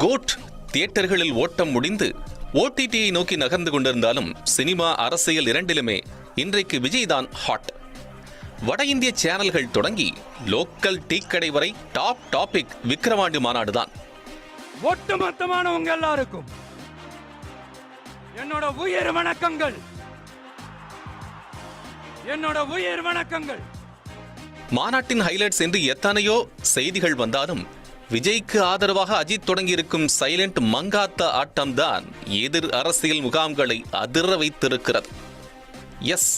Code தியேட்டர்களில் ஓட்டம் முடிந்து OTTயை நோக்கி நகர்ந்து கொண்டிருந்தாலும் சினிமா, அரசியல் இரண்டிலுமே இன்றைக்கு விஜய் தான் ஹாட். வட இந்திய சேனல்கள் தொடங்கி லோக்கல் டீக்கடை வரை டாபிக் விக்கிரவாண்டி மாநாடு தான். ஒட்டுமொத்தமானவங்க எல்லாருக்கும் என்னோட உயிர் வணக்கங்கள், என்னோட உயிர் வணக்கங்கள். மாநாட்டின் ஹைலைட்ஸ் என்று எத்தனையோ செய்திகள் வந்தாலும் விஜய்க்கு ஆதரவாக அஜித் தொடங்கியிருக்கும் சைலண்ட் மங்காத்தா ஆட்டம் தான் எதிர் அரசியல் முகாம்களை அதிர வைத்திருக்கிறது. எஸ்,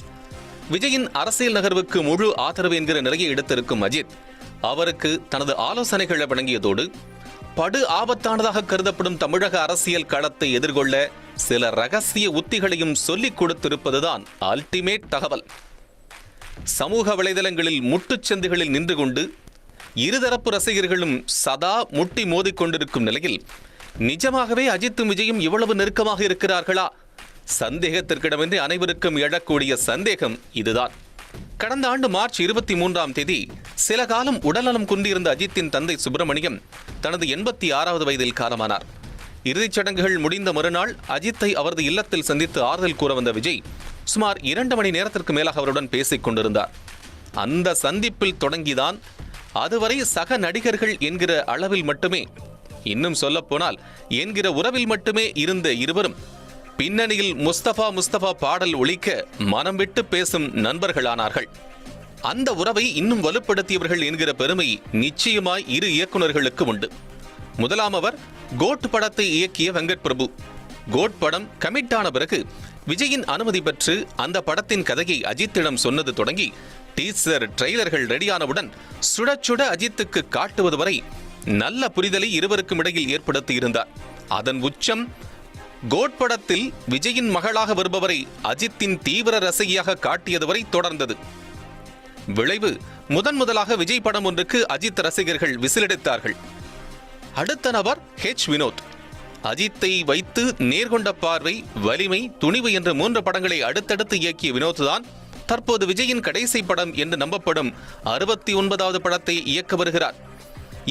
விஜயின் அரசியல் நகர்வுக்கு முழு ஆதரவு என்கிற நிலையை எடுத்திருக்கும் அஜித் அவருக்கு தனது ஆலோசனைகளை வழங்கியதோடு படு ஆபத்தானதாக கருதப்படும் தமிழக அரசியல் களத்தை எதிர்கொள்ள சில ரகசிய உத்திகளையும் சொல்லிக் கொடுத்திருப்பதுதான் அல்டிமேட் தகவல். சமூக வலைதளங்களில் முட்டுச்சந்துகளில் நின்று கொண்டு இருதரப்பு ரசிகர்களும் சதா முட்டி மோதிக்கொண்டிருக்கும் நிலையில் நிஜமாகவே அஜித்தும் விஜயும் இவ்வளவு நெருக்கமாக இருக்கிறார்களா? சந்தேகத்திற்கிடமின்றி அனைவருக்கும் எழக்கூடிய சந்தேகம் இதுதான். கடந்த ஆண்டு மார்ச் 23ஆம் தேதி சில காலம் உடல்நலம் குன்றியிருந்த அஜித்தின் தந்தை சுப்பிரமணியம் தனது 86வது வயதில் காலமானார். இறுதிச் சடங்குகள் முடிந்த மறுநாள் அஜித்தை அவரது இல்லத்தில் சந்தித்து ஆறுதல் கூற வந்த விஜய் சுமார் 2 மணி நேரத்திற்கு மேலாக அவருடன் பேசிக் கொண்டிருந்தார். அந்த சந்திப்பில் தொடங்கிதான் அதுவரை சக நடிகர்கள் என்கிற அளவில் மட்டுமே, இன்னும் சொல்ல போனால் என்கிற உறவில் மட்டுமே இருந்த இருவரும் பின்னணியில் முஸ்தபா பாடல் ஒலிக்க மனம் விட்டு பேசும் நண்பர்களானார்கள். அந்த உறவை இன்னும் வலுப்படுத்தியவர்கள் என்கிற பெருமை நிச்சயமாய் இரு இயக்குநர்களுக்கு உண்டு. முதலாம் அவர் கோட் படத்தை இயக்கிய வெங்கட் பிரபு. கோட் படம் கமிட் ஆன பிறகு விஜயின் அனுமதி பெற்று அந்த படத்தின் கதையை அஜித்திடம் சொன்னது தொடங்கி டீசர், ட்ரெய்லர்கள் ரெடியானவுடன் சுட சுட அஜித்துக்கு காட்டுவது வரை நல்ல புரிதலை இருவருக்கும் இடையில் ஏற்படுத்தி இருந்தார். அதன் உச்சம் கோட் படத்தில் விஜயின் மகளாக வருபவரை அஜித்தின் தீவிர ரசிகையாக காட்டியது வரை தொடர்ந்தது. விளைவு முதலாக விஜய் படம் ஒன்றுக்கு அஜித் ரசிகர்கள் விசிலெடுத்தார்கள். அடுத்த நபர் வினோத். அஜித்தை வைத்து நேர்கொண்ட பார்வை, வலிமை, துணிவு என்ற 3 படங்களை அடுத்தடுத்து இயக்கிய வினோத் தான் தற்போது விஜயின் கடைசி படம் என்று நம்பப்படும் 69வது படத்தை இயக்க வருகிறார்.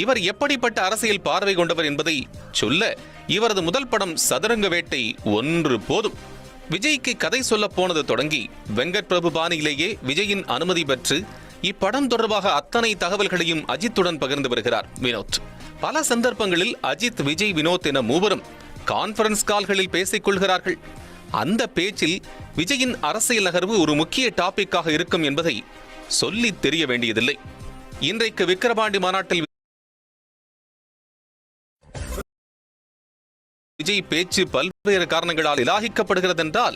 இவர் எப்படிப்பட்ட அரசியல் பார்வை கொண்டவர் என்பதை சொல்ல இவரது முதல் படம் சதுரங்க வேட்டை ஒன்று போதும். விஜய்க்கு கதை சொல்ல போனது தொடங்கி வெங்கட் பிரபு பாணியிலேயே விஜயின் அனுமதி பெற்று இப்படம் தொடர்பாக அத்தனை தகவல்களையும் அஜித்துடன் பகிர்ந்து வருகிறார் வினோத். பல சந்தர்ப்பங்களில் அஜித், விஜய், வினோத் என மூவரும் கான்பரன்ஸ் கால்களில் பேசிக் கொள்கிறார்கள். அந்த பேச்சில் விஜயின் அரசியல் நகர்வு ஒரு முக்கிய டாபிக்காக இருக்கும் என்பதை சொல்லி தெரிய வேண்டியதில்லை. இன்றைக்கு விக்கிரவாண்டி மாநாட்டில் விஜய் பேச்சு பல்வேறு காரணங்களால் இலாகிக்கப்படுகிறது என்றால்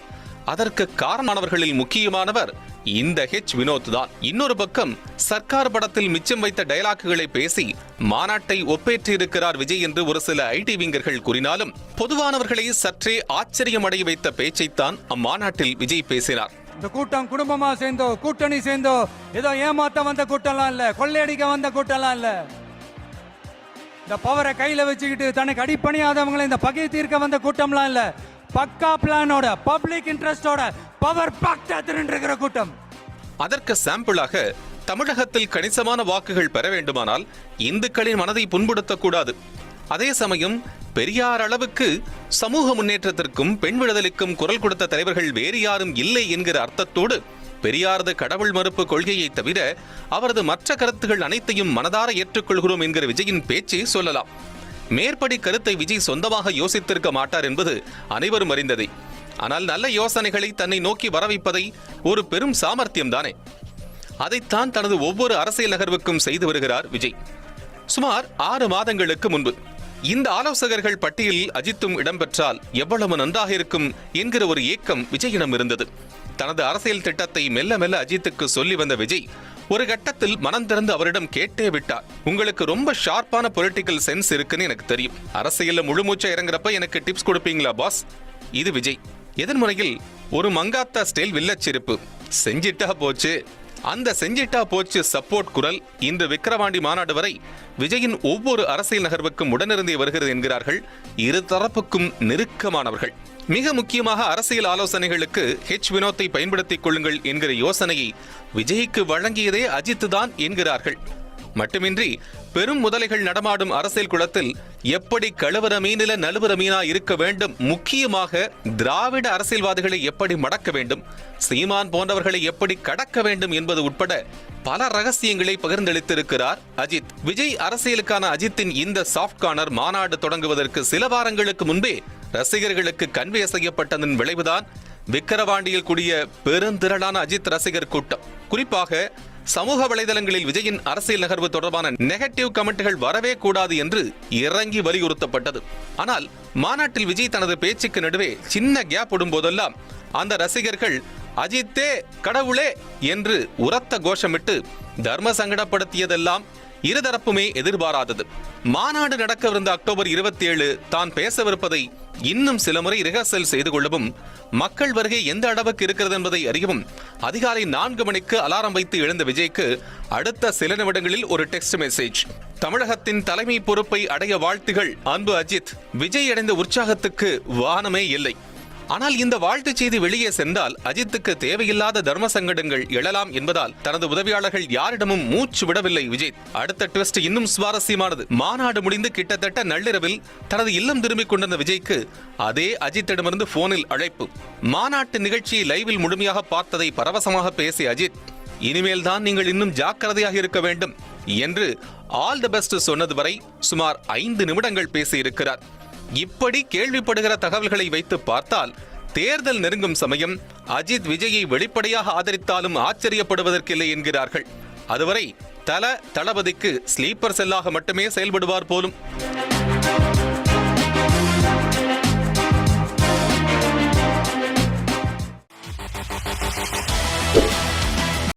அதற்கு காரணமானவர்களில் முக்கியமானவர் இந்த வினோத் தான். இன்னொரு பக்கம் சர்க்கார் படத்தில் மிச்சம் வைத்த டயலாக்குகளை பேசி மாநாட்டை ஒப்பேற்றிருக்கிறார் விஜய் என்று ஒரு சில ஐடி விங்கர்கள் கூறினாலும் பொதுவானவர்களை சற்றே ஆச்சரியமடைய வைத்த பேச்சைத்தான் அம்மாநாட்டில் விஜய் பேசினார். இந்த கூட்டம் குடும்பமா சேர்ந்தோ, கூட்டணி சேர்ந்தோ, ஏதோ ஏமாத்த வந்த கூட்டம்லாம் இல்ல, கொள்ளையடிக்க வந்த கூட்டம்லாம் இல்ல. இந்த பவரை கையில வச்சுக்கிட்டு தனக்கு அடிப்பணியாதவங்களை இந்த பகை தீர்க்க வந்த கூட்டம்லாம் இல்ல. பக்கா பிளானோட, பப்ளிக் இன்ட்ரெஸ்டோட பவர் பாக்டா திரண்டிருக்கிற கூட்டம். அதற்கு சாம்பிளாக தமிழகத்தில் கணிசமான வாக்குகள் பெற வேண்டுமானால் இந்துக்களின் மனதை புண்படுத்தக்கூடாது. அதே சமயம் பெரியார் அளவுக்கு சமூக முன்னேற்றத்திற்கும் பெண் விடுதலைக்கும் குரல் கொடுத்த தலைவர்கள் வேறு யாரும் இல்லை என்கிற அர்த்தத்தோடு பெரியாரது கடவுள் மறுப்பு கொள்கையை தவிர அவரது மற்ற கருத்துகள் அனைத்தையும் மனதார ஏற்றுக்கொள்கிறோம் என்கிற விஜயின் பேச்சை சொல்லலாம். மேற்படி கருத்தை விஜய் சொந்தமாக யோசித்திருக்க மாட்டார் என்பது அனைவரும் அறிந்ததே. ஆனால் நல்ல யோசனைகளை தன்னை நோக்கி வரவைப்பதை ஒரு பெரும் சாமர்த்தியம் தானே. அதைத்தான் தனது ஒவ்வொரு அரசியல் நகர்வுக்கும் செய்து வருகிறார் விஜய். சுமார் 6 மாதங்களுக்கு முன்பு இந்த ஆலோசகர்கள் பட்டியலில் அஜித்தும் இடம்பெற்றால் எவ்வளவு நன்றாக இருக்கும் என்கிற ஒரு ஏக்கம் விஜயிடம் இருந்தது. தனது அரசியல் திட்டத்தை மெல்ல மெல்ல அஜித்துக்கு சொல்லி வந்த விஜய் ஒரு கட்டத்தில் மனம் திறந்து அவரிடம் கேட்டே விட்டார். உங்களுக்கு ரொம்ப ஷார்ப்பான பொலிட்டிக்கல் சென்ஸ் இருக்குன்னு எனக்கு தெரியும். அரசியல்ல முழுமூச்சா இறங்குறப்ப எனக்கு டிப்ஸ் கொடுப்பீங்களா பாஸ்? இது விஜய். எதிர்முறையில் ஒரு மங்காத்தா ஸ்டைல் வில்லச்சிரிப்பு. செஞ்சிட்டா போச்சு. அந்த செஞ்சிட்டா போச்சு சப்போர்ட் குரல் இன்று விக்கிரவாண்டி மாநாடு வரை விஜயின் ஒவ்வொரு அரசியல் நகர்வுக்கும் உடனிருந்தே வருகிறது என்கிறார்கள் இரு தரப்புக்கும் நெருக்கமானவர்கள். மிக முக்கியமாக அரசியல் ஆலோசனைகளுக்கு வினோத்தை பயன்படுத்திக் கொள்ளுங்கள் என்கிற யோசனையை விஜய்க்கு வழங்கியதே அஜித் தான் என்கிறார்கள். மட்டுமின்றி பெரும் முதலைகள் நடமாடும் அரசியல் குளத்தில் எப்படி கழுவற மீனில நழுவுற மீனா இருக்க வேண்டும், முக்கியமாக திராவிட அரசியல்வாதிகளை எப்படி மடக்க வேண்டும், சீமான் போன்றவர்களை எப்படி கடக்க வேண்டும் என்பது உட்பட பல ரகசியங்களை பகிர்ந்தளித்திருக்கிறார் அஜித். விஜய் அரசியலுக்கான அஜித்தின் இந்த சாஃப்ட் கார்னர் மாநாடு தொடங்குவதற்கு சில வாரங்களுக்கு முன்பே ரசிகர்களுக்கு கன்வே செய்யப்பட்டதன் விளைவுதான் விக்கிரவாண்டியில் கூடிய பெருந்திரளான அஜித் ரசிகர் கூட்டம். குறிப்பாக சமூக வலைதளங்களில் விஜயின் அரசியல் நகர்வு தொடர்பான நெகட்டிவ் கமெண்ட்கள் வரவே கூடாது என்று இறங்கி வலியுறுத்தப்பட்டது. ஆனால் மாநாட்டில் விஜய் தனது பேச்சுக்கு நடுவே சின்ன கேப் விடும் போதெல்லாம் அந்த ரசிகர்கள் அஜித்தே கடவுளே என்று உரத்த கோஷமிட்டு தர்ம சங்கடப்படுத்தியதெல்லாம் இருதரப்புமே எதிர்பாராதது. மாநாடு நடக்கவிருந்த அக்டோபர் 27 தான் பேசவிருப்பதை இன்னும் சில முறை ரிஹர்சல் செய்து கொள்ளவும், மக்கள் வருகை எந்த அளவுக்கு இருக்கிறது என்பதை அறியவும் அதிகாலை 4 மணிக்கு அலாரம் வைத்து எழுந்த விஜய்க்கு அடுத்த சில நிமிடங்களில் ஒரு டெக்ஸ்ட் மெசேஜ். தமிழகத்தின் தலைமை பொறுப்பை அடைய வாழ்த்துகள் அன்பு அஜித். விஜய் அடைந்த உற்சாகத்துக்கு வானமே இல்லை. ஆனால் இந்த வாழ்த்து செய்தி வெளியே சென்றால் அஜித்துக்கு தேவையில்லாத தர்ம சங்கடங்கள் எழலாம் என்பதால் தனது உதவியாளர்கள் யாரிடமும் மூச்சு விடவில்லை விஜய். அடுத்த ட்விஸ்ட் இன்னும் சுவாரஸ்யமானது. மாநாடு முடிந்து கிட்டத்தட்ட நள்ளிரவில் தனது இல்லம் திரும்பிக் கொண்டிருந்த விஜய்க்கு அதே அஜித்திடமிருந்து போனில் அழைப்பு. மாநாட்டு நிகழ்ச்சியை லைவில் முழுமையாக பார்த்ததை பரவசமாக பேசிய அஜித், இனிமேல் தான் நீங்கள் இன்னும் ஜாக்கிரதையாக இருக்க வேண்டும் என்று ஆல் தி பெஸ்ட் சொன்னது வரை சுமார் 5 நிமிடங்கள் பேசியிருக்கிறார். இப்படி கேள்விப்படுகிற தகவல்களை வைத்து பார்த்தால் தேர்தல் நெருங்கும் சமயம் அஜித் விஜயை வெளிப்படையாக ஆதரித்தாலும் ஆச்சரியப்படுவதற்கில்லை என்கிறார்கள். அதுவரை தளபதிக்கு ஸ்லீப்பர் செல்லாக மட்டுமே செயல்படுவார் போலும்.